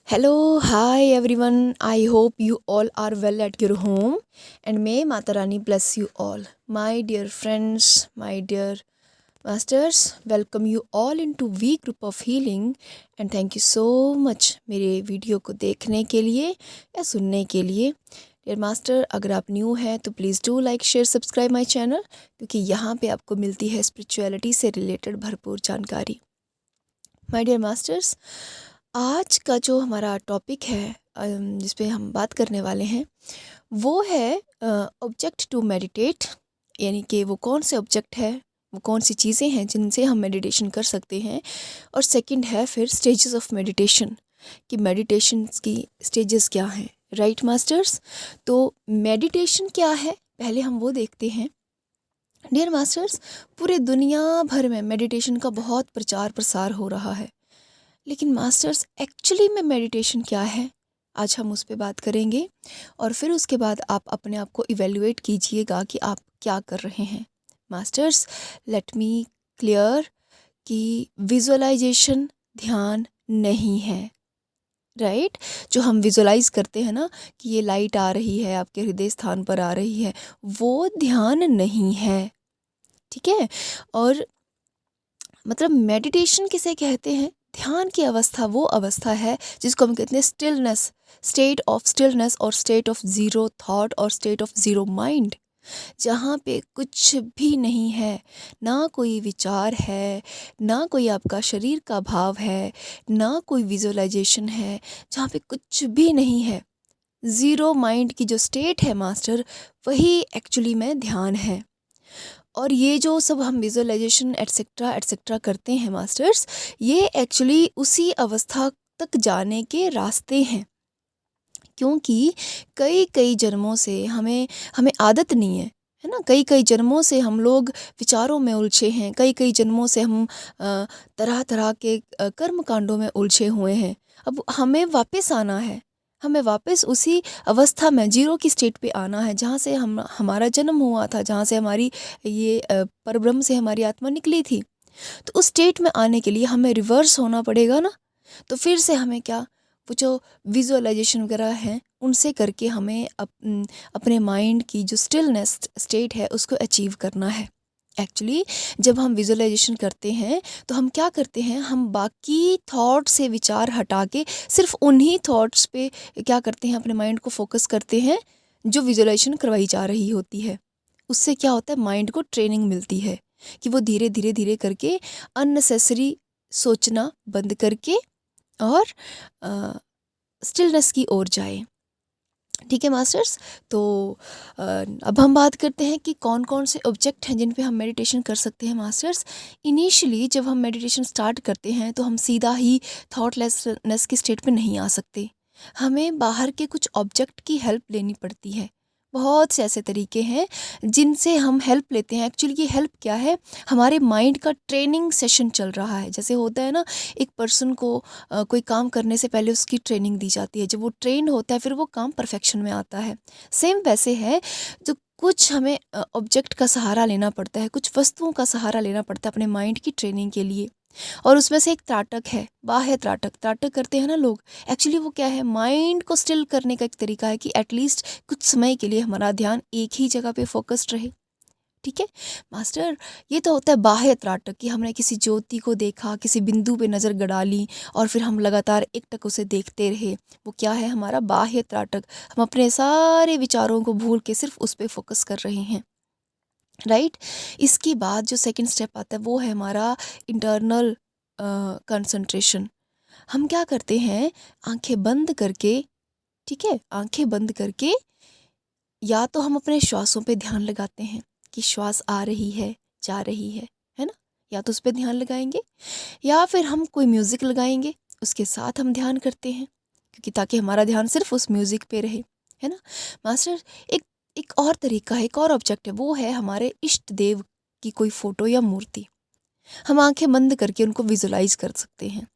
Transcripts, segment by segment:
Hello, hi everyone. I hope you all are well at your home and may Mata Rani bless you all. My dear friends, my dear masters, welcome you all into V Group of Healing and thank you so much मेरे video को देखने के लिए या सुनने के लिए। Dear master, अगर आप न्यू हैं तो please do like share subscribe my channel, क्योंकि यहाँ पे आपको मिलती है स्पिरिचुअलिटी से रिलेटेड भरपूर जानकारी। माय डियर मास्टर्स, आज का जो हमारा टॉपिक है जिस पे हम बात करने वाले हैं वो है ऑब्जेक्ट टू मेडिटेट, यानी कि वो कौन से ऑब्जेक्ट है, वो कौन सी चीज़ें हैं जिनसे हम मेडिटेशन कर सकते हैं। और सेकंड है फिर स्टेजेस ऑफ मेडिटेशन, कि मेडिटेशन की स्टेजेस क्या हैं। राइट मास्टर्स, तो मेडिटेशन क्या है पहले हम वो देखते हैं। डियर मास्टर्स, पूरे दुनिया भर में मेडिटेशन का बहुत प्रचार प्रसार हो रहा है, लेकिन मास्टर्स एक्चुअली में मेडिटेशन क्या है, आज हम उस पर बात करेंगे। और फिर उसके बाद आप अपने आप को इवेल्युएट कीजिएगा कि आप क्या कर रहे हैं। मास्टर्स, लेट मी क्लियर कि विजुअलाइजेशन ध्यान नहीं है। राइट, जो हम विजुअलाइज करते हैं ना कि ये लाइट आ रही है, आपके हृदय स्थान पर आ रही है, वो ध्यान नहीं है। ठीक है, और मतलब मेडिटेशन किसे कहते हैं? ध्यान की अवस्था वो अवस्था है जिसको हम कहते हैं स्टिलनेस, स्टेट ऑफ स्टिलनेस और स्टेट ऑफ ज़ीरो थॉट और स्टेट ऑफ ज़ीरो माइंड, जहाँ पे कुछ भी नहीं है, ना कोई विचार है, ना कोई आपका शरीर का भाव है, ना कोई विजुअलाइजेशन है, जहाँ पे कुछ भी नहीं है। ज़ीरो माइंड की जो स्टेट है मास्टर, वही एक्चुअली में ध्यान है। और ये जो सब हम विजुअलाइजेशन एट्सेट्रा एट्सेट्रा करते हैं मास्टर्स, ये एक्चुअली उसी अवस्था तक जाने के रास्ते हैं, क्योंकि कई कई जन्मों से हमें आदत नहीं है ना। कई कई जन्मों से हम लोग विचारों में उलझे हैं, कई कई जन्मों से हम तरह तरह के कर्म कांडों में उलझे हुए हैं। अब हमें वापस आना है, हमें वापस उसी अवस्था में जीरो की स्टेट पे आना है जहाँ से हमारा जन्म हुआ था, जहाँ से हमारी ये परब्रह्म से हमारी आत्मा निकली थी। तो उस स्टेट में आने के लिए हमें रिवर्स होना पड़ेगा ना। तो फिर से हमें क्या, वो जो विजुअलाइजेशन वगैरह हैं उनसे करके हमें अपने माइंड की जो स्टिलनेस स्टेट है उसको अचीव करना है। एक्चुअली जब हम विजुअलाइजेशन करते हैं तो हम क्या करते हैं, हम बाकी थॉट से विचार हटा के सिर्फ उन्हीं थॉट्स पे क्या करते हैं, अपने माइंड को फोकस करते हैं जो विजुअलाइजेशन करवाई जा रही होती है। उससे क्या होता है, माइंड को ट्रेनिंग मिलती है कि वो धीरे धीरे धीरे करके अननेसेसरी सोचना बंद करके और स्टिलनेस की ओर जाए। ठीक है मास्टर्स, तो अब हम बात करते हैं कि कौन कौन से ऑब्जेक्ट हैं जिन पे हम मेडिटेशन कर सकते हैं मास्टर्स। इनिशियली जब हम मेडिटेशन स्टार्ट करते हैं तो हम सीधा ही थॉटलेसनेस की स्टेट पे नहीं आ सकते, हमें बाहर के कुछ ऑब्जेक्ट की हेल्प लेनी पड़ती है। बहुत से ऐसे तरीके हैं जिनसे हम हेल्प लेते हैं। एक्चुअली ये हेल्प क्या है, हमारे माइंड का ट्रेनिंग सेशन चल रहा है। जैसे होता है ना, एक पर्सन को कोई काम करने से पहले उसकी ट्रेनिंग दी जाती है, जब वो ट्रेंड होता है फिर वो काम परफेक्शन में आता है। सेम वैसे है, जो कुछ हमें ऑब्जेक्ट का सहारा लेना पड़ता है, कुछ वस्तुओं का सहारा लेना पड़ता है अपने माइंड की ट्रेनिंग के लिए। और उसमें से एक त्राटक है, बाह्य त्राटक। त्राटक करते हैं ना लोग, एक्चुअली वो क्या है, माइंड को स्टिल करने का एक तरीका है कि एटलीस्ट कुछ समय के लिए हमारा ध्यान एक ही जगह पे फोकस्ड रहे। ठीक है मास्टर, ये तो होता है बाह्य त्राटक, कि हमने किसी ज्योति को देखा, किसी बिंदु पे नज़र गड़ा ली और फिर हम लगातार एक टक उसे देखते रहे। वो क्या है, हमारा बाह्य त्राटक। हम अपने सारे विचारों को भूल के सिर्फ उस पर फोकस कर रहे हैं। राइट, इसके बाद जो सेकंड स्टेप आता है वो है हमारा इंटरनल कंसंट्रेशन। हम क्या करते हैं, आंखें बंद करके, ठीक है, आंखें बंद करके या तो हम अपने श्वासों पे ध्यान लगाते हैं कि श्वास आ रही है, जा रही है ना, या तो उस पर ध्यान लगाएंगे, या फिर हम कोई म्यूज़िक लगाएंगे, उसके साथ हम ध्यान करते हैं, क्योंकि ताकि हमारा ध्यान सिर्फ उस म्यूज़िक पे रहे, है ना मास्टर। एक एक और तरीका है, एक और ऑब्जेक्ट है, वो है हमारे इष्ट देव की कोई फ़ोटो या मूर्ति। हम आंखें बंद करके उनको विजुलाइज कर सकते हैं।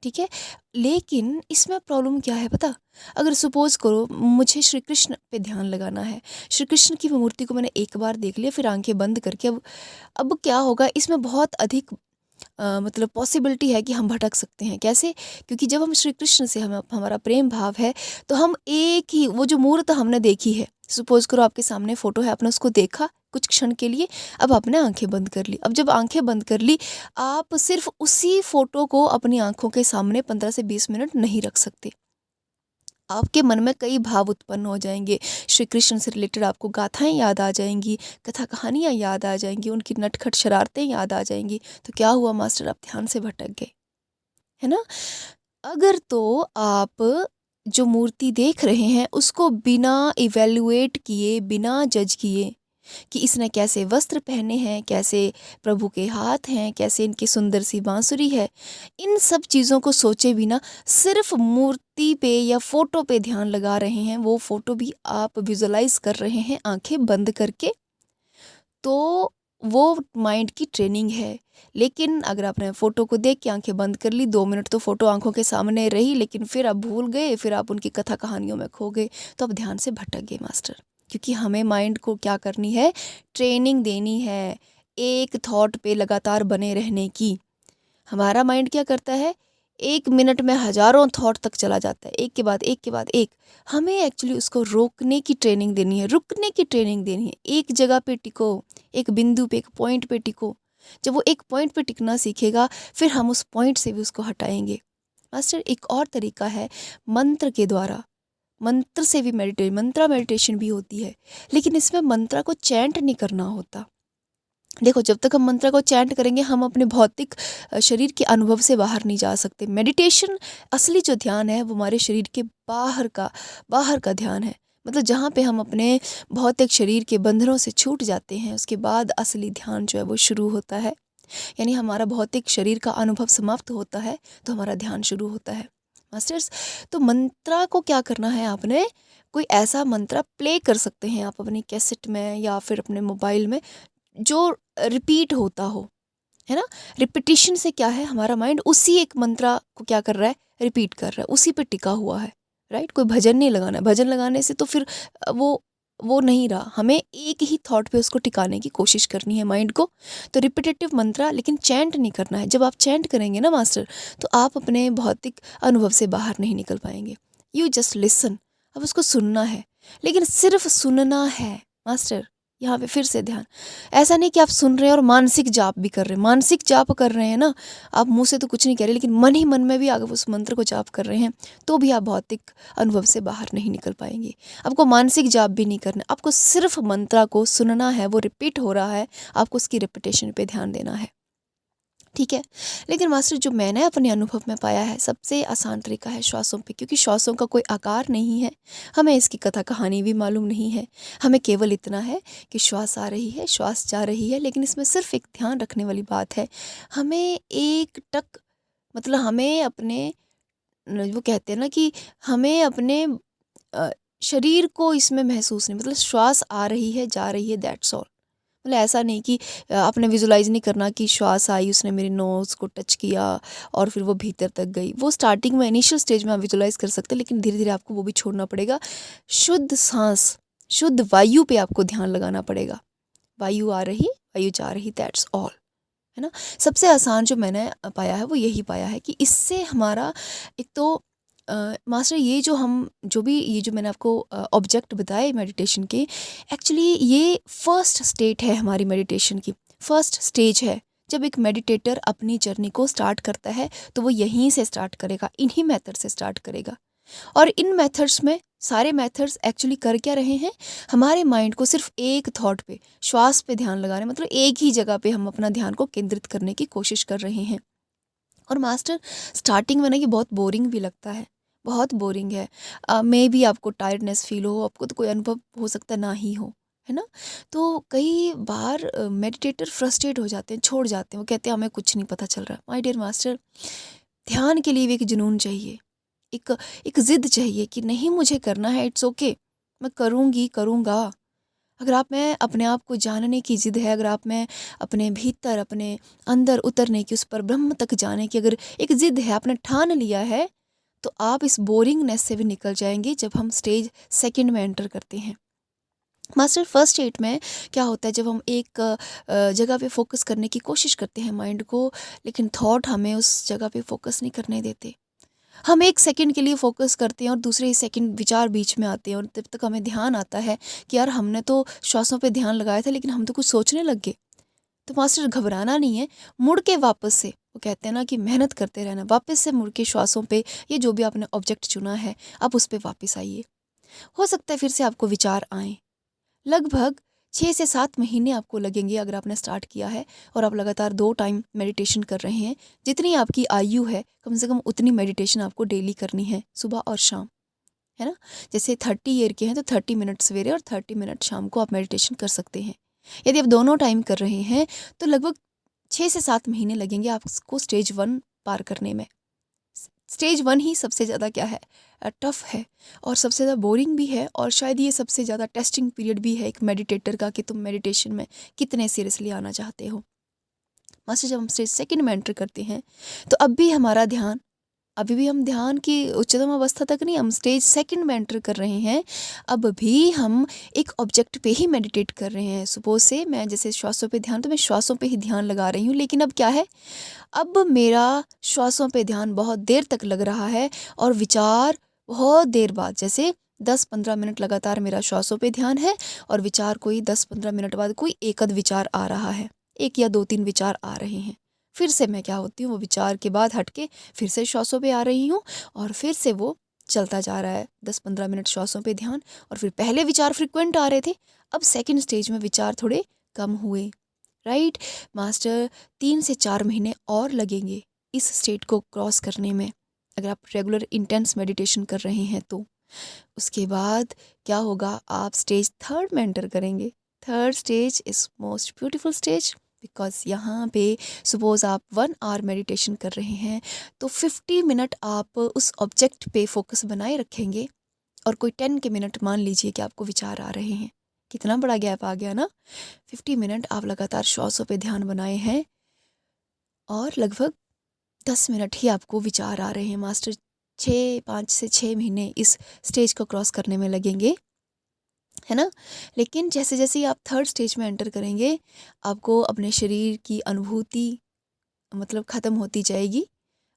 ठीक है, लेकिन इसमें प्रॉब्लम क्या है पता, अगर सपोज करो मुझे श्री कृष्ण पे ध्यान लगाना है, श्री कृष्ण की मूर्ति को मैंने एक बार देख लिया, फिर आंखें बंद करके अब क्या होगा, इसमें बहुत अधिक मतलब पॉसिबिलिटी है कि हम भटक सकते हैं। कैसे? क्योंकि जब हम श्री कृष्ण से हमें हमारा प्रेम भाव है, तो हम एक ही वो जो मूर्त हमने देखी है, सपोज करो आपके सामने फ़ोटो है, आपने उसको देखा कुछ क्षण के लिए, अब आपने आंखें बंद कर ली। अब जब आंखें बंद कर ली, आप सिर्फ उसी फ़ोटो को अपनी आंखों के सामने 15 से 20 मिनट नहीं रख सकते। आपके मन में कई भाव उत्पन्न हो जाएंगे। श्री कृष्ण से रिलेटेड आपको गाथाएं याद आ जाएंगी, कथा कहानियाँ याद आ जाएंगी, उनकी नटखट शरारतें याद आ जाएंगी। तो क्या हुआ मास्टर, आप ध्यान से भटक गए, है ना? अगर तो आप जो मूर्ति देख रहे हैं उसको बिना इवेल्युएट किए, बिना जज किए कि इसने कैसे वस्त्र पहने हैं, कैसे प्रभु के हाथ हैं, कैसे इनकी सुंदर सी बांसुरी है, इन सब चीज़ों को सोचे बिना सिर्फ मूर्ति पे या फोटो पे ध्यान लगा रहे हैं, वो फोटो भी आप विजुलाइज कर रहे हैं आंखें बंद करके, तो वो माइंड की ट्रेनिंग है। लेकिन अगर आपने फ़ोटो को देख के आंखें बंद कर ली, 2 मिनट तो फ़ोटो आंखों के सामने रही, लेकिन फिर आप भूल गए, फिर आप उनकी कथा कहानियों में खो गए, तो अब ध्यान से भटक गए मास्टर। क्योंकि हमें माइंड को क्या करनी है, ट्रेनिंग देनी है एक थॉट पे लगातार बने रहने की। हमारा माइंड क्या करता है, 1 मिनट में हजारों थॉट तक चला जाता है, एक के बाद एक के बाद एक। हमें एक्चुअली उसको रोकने की ट्रेनिंग देनी है, रुकने की ट्रेनिंग देनी है। एक जगह पे टिको, एक बिंदु पे, एक पॉइंट पे टिको। जब वो एक पॉइंट पे टिकना सीखेगा, फिर हम उस पॉइंट से भी उसको हटाएंगे। मास्टर एक और तरीका है, मंत्र के द्वारा। मंत्र से भी मंत्रा मेडिटेशन भी होती है, लेकिन इसमें मंत्रा को चैंट नहीं करना होता। देखो, जब तक हम मंत्र को चैंट करेंगे, हम अपने भौतिक शरीर के अनुभव से बाहर नहीं जा सकते। मेडिटेशन, असली जो ध्यान है, वो हमारे शरीर के बाहर का ध्यान है। मतलब जहाँ पे हम अपने भौतिक शरीर के बंधनों से छूट जाते हैं, उसके बाद असली ध्यान जो है वो शुरू होता है। यानी हमारा भौतिक शरीर का अनुभव समाप्त होता है, तो हमारा ध्यान शुरू होता है मास्टर्स। तो मंत्रा को क्या करना है, आपने कोई ऐसा मंत्रा प्ले कर सकते हैं आप अपनी कैसेट में या फिर अपने मोबाइल में, जो रिपीट होता हो, है ना? रिपीटिशन से क्या है, हमारा माइंड उसी एक मंत्रा को क्या कर रहा है, रिपीट कर रहा है, उसी पे टिका हुआ है, राइट? कोई भजन नहीं लगाना है। भजन लगाने से तो फिर वो नहीं रहा। हमें एक ही थॉट पे उसको टिकाने की कोशिश करनी है माइंड को। तो रिपीटेटिव मंत्रा, लेकिन चैंट नहीं करना है। जब आप चैंट करेंगे ना मास्टर, तो आप अपने भौतिक अनुभव से बाहर नहीं निकल पाएंगे। You just listen. अब उसको सुनना है, लेकिन सिर्फ सुनना है मास्टर। यहाँ पे फिर से ध्यान, ऐसा नहीं कि आप सुन रहे हैं और मानसिक जाप भी कर रहे हैं। मानसिक जाप कर रहे हैं ना, आप मुंह से तो कुछ नहीं कह रहे, लेकिन मन ही मन में भी अगर उस मंत्र को जाप कर रहे हैं, तो भी आप भौतिक अनुभव से बाहर नहीं निकल पाएंगे। आपको मानसिक जाप भी नहीं करना, आपको सिर्फ मंत्र को सुनना है। वो रिपीट हो रहा है, आपको उसकी रिपीटेशन पे ध्यान देना है, ठीक है? लेकिन मास्टर, जो मैंने अपने अनुभव में पाया है, सबसे आसान तरीका है श्वासों पे। क्योंकि श्वासों का कोई आकार नहीं है, हमें इसकी कथा कहानी भी मालूम नहीं है। हमें केवल इतना है कि श्वास आ रही है, श्वास जा रही है। लेकिन इसमें सिर्फ एक ध्यान रखने वाली बात है, हमें एक टक, मतलब हमें अपने, वो कहते हैं ना कि हमें अपने अ, शरीर को इसमें महसूस नहीं, मतलब श्वास आ रही है, जा रही है, दैट्स ऑल। मतलब ऐसा नहीं कि आपने विजुलाइज नहीं करना कि श्वास आई, उसने मेरे नोज को टच किया और फिर वो भीतर तक गई। वो स्टार्टिंग में, इनिशियल स्टेज में आप विजुलाइज कर सकते हैं, लेकिन धीरे धीरे आपको वो भी छोड़ना पड़ेगा। शुद्ध सांस, शुद्ध वायु पे आपको ध्यान लगाना पड़ेगा। वायु आ रही, वायु जा रही, दैट्स ऑल, है ना? सबसे आसान जो मैंने पाया है वो यही पाया है कि इससे हमारा एक तो मास्टर, ये जो मैंने आपको ऑब्जेक्ट बताए मेडिटेशन के, एक्चुअली ये फर्स्ट स्टेट है हमारी मेडिटेशन की, फर्स्ट स्टेज है। जब एक मेडिटेटर अपनी जर्नी को स्टार्ट करता है, तो वो यहीं से स्टार्ट करेगा, इन्हीं मेथड से स्टार्ट करेगा। और इन मेथड्स में, सारे मेथड्स एक्चुअली कर क्या रहे हैं, हमारे माइंड को सिर्फ एक थॉट पे, श्वास पे ध्यान लगा रहे हैं। मतलब एक ही जगह पे हम अपना ध्यान को केंद्रित करने की कोशिश कर रहे हैं। और मास्टर, स्टार्टिंग में ना ये बहुत बोरिंग भी लगता है, बहुत बोरिंग है। मे बी आपको टायर्डनेस फील हो, आपको तो कोई अनुभव हो सकता ना ही हो, है ना? तो कई बार मेडिटेटर फ्रस्ट्रेट हो जाते हैं, छोड़ जाते हैं, वो कहते हैं हमें कुछ नहीं पता चल रहा। माय डियर मास्टर, ध्यान के लिए भी एक जुनून चाहिए, एक एक ज़िद चाहिए कि नहीं, मुझे करना है, इट्स ओके, मैं करूँगा। अगर आप में अपने आप को जानने की ज़िद है, अगर आप में अपने भीतर, अपने अंदर उतरने की, उस पर ब्रह्म तक जाने की अगर एक ज़िद है, आपने ठान लिया है, तो आप इस बोरिंगनेस से भी निकल जाएंगे जब हम स्टेज सेकंड में एंटर करते हैं। मास्टर फर्स्ट स्टेट में क्या होता है, जब हम एक जगह पे फोकस करने की कोशिश करते हैं माइंड को, लेकिन थॉट हमें उस जगह पे फोकस नहीं करने देते। हम एक सेकंड के लिए फोकस करते हैं और दूसरे ही सेकंड विचार बीच में आते हैं, और तब तक हमें ध्यान आता है कि यार हमने तो श्वासों पे ध्यान लगाया था लेकिन हम तो कुछ सोचने लग गए। तो मास्टर घबराना नहीं है, मुड़ के वापस से, वो कहते हैं ना कि मेहनत करते रहना, वापस से मुड़ के श्वासों पे, ये जो भी आपने ऑब्जेक्ट चुना है आप उस पर वापस आइए। हो सकता है फिर से आपको विचार आए। लगभग 6 से 7 महीने आपको लगेंगे अगर आपने स्टार्ट किया है और आप लगातार 2 टाइम मेडिटेशन कर रहे हैं। जितनी आपकी आयु है कम से कम उतनी मेडिटेशन आपको डेली करनी है, सुबह और शाम, है ना। जैसे 30 ईयर के हैं तो 30 मिनट सवेरे और 30 मिनट शाम को आप मेडिटेशन कर सकते हैं। यदि आप दोनों टाइम कर रहे हैं तो लगभग 6 से 7 महीने लगेंगे आपको स्टेज 1 पार करने में। स्टेज 1 ही सबसे ज़्यादा क्या है, टफ है, और सबसे ज़्यादा बोरिंग भी है, और शायद ये सबसे ज़्यादा टेस्टिंग पीरियड भी है एक मेडिटेटर का, कि तुम मेडिटेशन में कितने सीरियसली आना चाहते हो। मास्टर जब हम स्टेज 2 में एंटर करते हैं तो अब भी हमारा ध्यान, अभी भी हम ध्यान की उच्चतम अवस्था तक नहीं, हम स्टेज 2 में एंटर कर रहे हैं। अब भी हम एक ऑब्जेक्ट पे ही मेडिटेट कर रहे हैं। सुपोज से मैं जैसे श्वासों पे ध्यान, तो मैं श्वासों पे ही ध्यान लगा रही हूँ, लेकिन अब क्या है, अब मेरा श्वासों पे ध्यान बहुत देर तक लग रहा है और विचार बहुत देर बाद, जैसे 10-15 मिनट लगातार मेरा श्वासों पे ध्यान है और विचार कोई 10-15 मिनट बाद कोई एकद विचार आ रहा है, 1 या 2-3 विचार आ रहे हैं। फिर से मैं क्या होती हूँ, वो विचार के बाद हट के फिर से श्वासों पे आ रही हूँ, और फिर से वो चलता जा रहा है 10-15 मिनट श्वासों पे ध्यान। और फिर पहले विचार फ्रिक्वेंट आ रहे थे, अब सेकंड स्टेज में विचार थोड़े कम हुए। राइट मास्टर, 3 से 4 महीने और लगेंगे इस स्टेट को क्रॉस करने में, अगर आप रेगुलर इंटेंस मेडिटेशन कर रहे हैं तो। उसके बाद क्या होगा, आप स्टेज 3 में एंटर करेंगे। Third stage is most beautiful stage, because यहाँ पे सपोज आप 1 आवर मेडिटेशन कर रहे हैं तो 50 मिनट आप उस ऑब्जेक्ट पे फोकस बनाए रखेंगे, और कोई 10 के मिनट मान लीजिए कि आपको विचार आ रहे हैं। कितना बड़ा गैप आ गया ना। 50 मिनट आप लगातार श्वासों पे ध्यान बनाए हैं और लगभग 10 मिनट ही आपको विचार आ रहे हैं। मास्टर 5 से 6 महीने इस स्टेज को क्रॉस करने में लगेंगे, है ना। लेकिन जैसे जैसे ही आप थर्ड स्टेज में एंटर करेंगे, आपको अपने शरीर की अनुभूति मतलब ख़त्म होती जाएगी।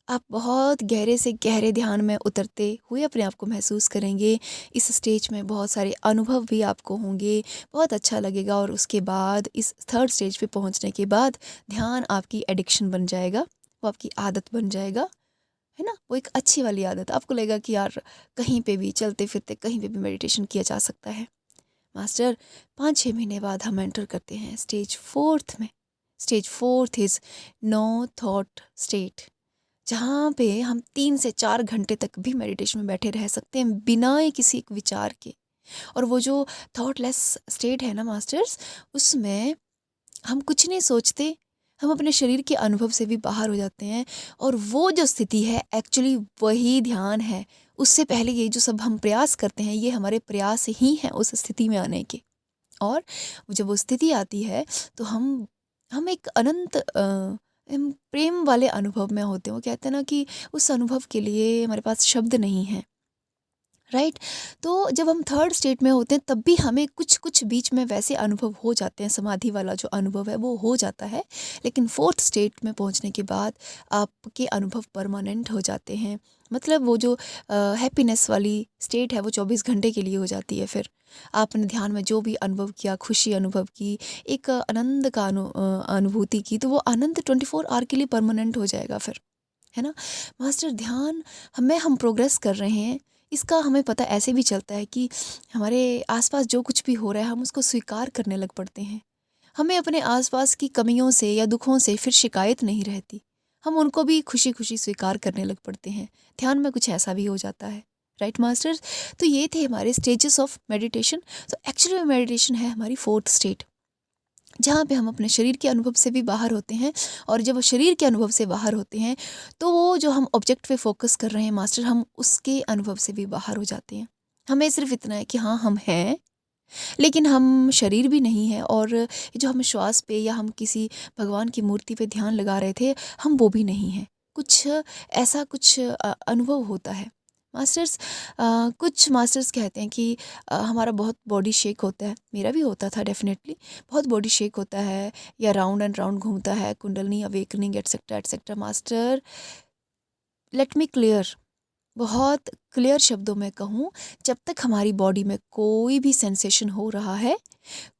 आप बहुत गहरे से गहरे ध्यान में उतरते हुए अपने आप को महसूस करेंगे। इस स्टेज में बहुत सारे अनुभव भी आपको होंगे, बहुत अच्छा लगेगा। और उसके बाद इस थर्ड स्टेज पे पहुंचने के बाद ध्यान आपकी एडिक्शन बन जाएगा, वो आपकी आदत बन जाएगा, है ना। वो एक अच्छी वाली आदत, आपको लगेगा कि यार कहीं पे भी चलते फिरते कहीं पे भी मेडिटेशन किया जा सकता है। मास्टर 5-6 महीने बाद हम एंटर करते हैं स्टेज 4 में। Stage 4 is no thought state, जहाँ पे हम 3 से 4 घंटे तक भी मेडिटेशन में बैठे रह सकते हैं बिना ही किसी एक विचार के। और वो जो थॉटलेस स्टेट है ना मास्टर्स, उसमें हम कुछ नहीं सोचते, हम अपने शरीर के अनुभव से भी बाहर हो जाते हैं। और वो जो स्थिति है एक्चुअली वही ध्यान है। उससे पहले ये जो सब हम प्रयास करते हैं, ये हमारे प्रयास ही हैं उस स्थिति में आने के। और जब वो स्थिति आती है तो हम एक अनंत हम प्रेम वाले अनुभव में होते हैं। वो कहते हैं ना कि उस अनुभव के लिए हमारे पास शब्द नहीं है। राइट। तो जब हम थर्ड स्टेट में होते हैं तब भी हमें कुछ कुछ बीच में वैसे अनुभव हो जाते हैं, समाधि वाला जो अनुभव है वो हो जाता है। लेकिन फोर्थ स्टेट में पहुंचने के बाद आपके अनुभव परमानेंट हो जाते हैं। मतलब वो जो हैप्पीनेस वाली स्टेट है वो 24 घंटे के लिए हो जाती है। फिर आपने ध्यान में जो भी अनुभव किया, खुशी अनुभव की, एक आनंद का अनुभूति की, तो वो आनंद 24 आवर के लिए परमानेंट हो जाएगा फिर, है ना। मास्टर ध्यान हम प्रोग्रेस कर रहे हैं, इसका हमें पता ऐसे भी चलता है कि हमारे आसपास जो कुछ भी हो रहा है हम उसको स्वीकार करने लग पड़ते हैं। हमें अपने आसपास की कमियों से या दुखों से फिर शिकायत नहीं रहती, हम उनको भी खुशी खुशी स्वीकार करने लग पड़ते हैं। ध्यान में कुछ ऐसा भी हो जाता है। राइट मास्टर्स, तो ये थे हमारे स्टेजेस ऑफ मेडिटेशन। तो एक्चुअली मेडिटेशन है हमारी फोर्थ स्टेट, जहाँ पे हम अपने शरीर के अनुभव से भी बाहर होते हैं। और जब वो शरीर के अनुभव से बाहर होते हैं तो वो जो हम ऑब्जेक्ट पे फोकस कर रहे हैं मास्टर, हम उसके अनुभव से भी बाहर हो जाते हैं। हमें सिर्फ इतना है कि हाँ हम हैं, लेकिन हम शरीर भी नहीं है। और जो हम श्वास पे या हम किसी भगवान की मूर्ति पे ध्यान लगा रहे थे, हम वो भी नहीं हैं। कुछ ऐसा कुछ अनुभव होता है। मास्टर्स कुछ मास्टर्स कहते हैं कि हमारा बहुत बॉडी शेक होता है, मेरा भी होता था डेफिनेटली, बहुत बॉडी शेक होता है या राउंड एंड राउंड घूमता है, kundalini awakening etcetera etcetera. Master let me clear, बहुत क्लियर शब्दों में कहूँ, जब तक हमारी बॉडी में कोई भी सेंसेशन हो रहा है,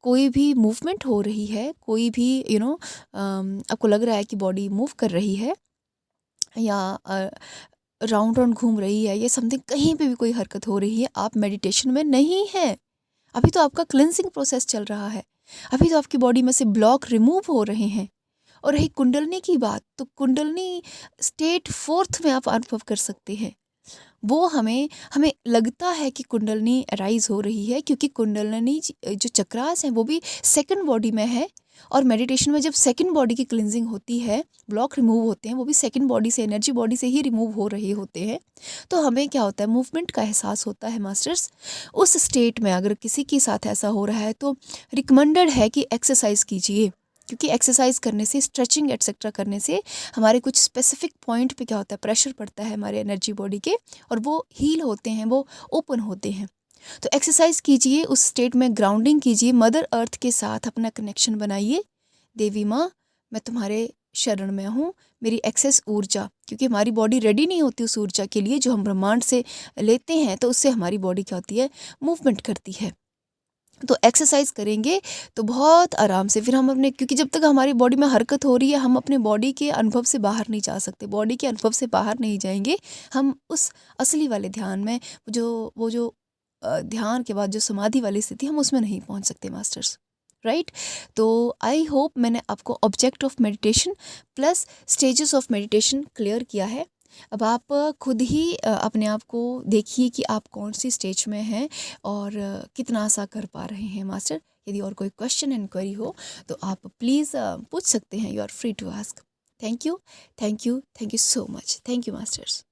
कोई भी मूवमेंट हो रही है, कोई भी आपको लग रहा है कि बॉडी मूव कर रही है या राउंड राउंड घूम रही है, ये समथिंग कहीं पे भी कोई हरकत हो रही है, आप मेडिटेशन में नहीं है। अभी तो आपका क्लिनसिंग प्रोसेस चल रहा है, अभी तो आपकी बॉडी में से ब्लॉक रिमूव हो रहे हैं। और रही कुंडलनी की बात, तो कुंडलनी स्टेट 4th में आप अनुभव कर सकते हैं। वो हमें लगता है कि कुंडलनी अराइज हो रही है, क्योंकि कुंडलनी जो चक्रास हैं वो भी सेकंड बॉडी में है। और मेडिटेशन में जब सेकंड बॉडी की क्लिनजिंग होती है, ब्लॉक रिमूव होते हैं, वो भी सेकंड बॉडी से, एनर्जी बॉडी से ही रिमूव हो रहे होते हैं, तो हमें क्या होता है, मूवमेंट का एहसास होता है मास्टर्स। उस स्टेट में अगर किसी के साथ ऐसा हो रहा है तो रिकमेंडेड है कि एक्सरसाइज कीजिए, क्योंकि एक्सरसाइज करने से, स्ट्रेचिंग एटसेट्रा करने से हमारे कुछ स्पेसिफिक पॉइंट पे क्या होता है, प्रेशर पड़ता है हमारे एनर्जी बॉडी के, और वो हील होते हैं, वो ओपन होते हैं। तो एक्सरसाइज कीजिए, उस स्टेट में ग्राउंडिंग कीजिए, मदर अर्थ के साथ अपना कनेक्शन बनाइए। देवी माँ, मैं तुम्हारे शरण में हूँ, मेरी एक्सेस ऊर्जा, क्योंकि हमारी बॉडी रेडी नहीं होती उस ऊर्जा के लिए जो हम ब्रह्मांड से लेते हैं, तो उससे हमारी बॉडी क्या होती है, मूवमेंट करती है। तो एक्सरसाइज करेंगे तो बहुत आराम से फिर हम अपने, क्योंकि जब तक हमारी बॉडी में हरकत हो रही है, हम अपने बॉडी के अनुभव से बाहर नहीं जा सकते, बॉडी के अनुभव से बाहर नहीं जाएंगे हम उस असली वाले ध्यान में, वो जो ध्यान के बाद जो समाधि वाली स्थिति, हम उसमें नहीं पहुंच सकते मास्टर्स, राइट। तो आई होप मैंने आपको object of meditation plus stages of meditation clear किया है। अब आप खुद ही अपने आप को देखिए कि आप कौन सी स्टेज में हैं और कितना सा कर पा रहे हैं मास्टर। यदि और कोई क्वेश्चन इंक्वायरी हो तो आप प्लीज़ पूछ सकते हैं, you are free to ask. Thank you, thank you, thank you so much. Thank you masters.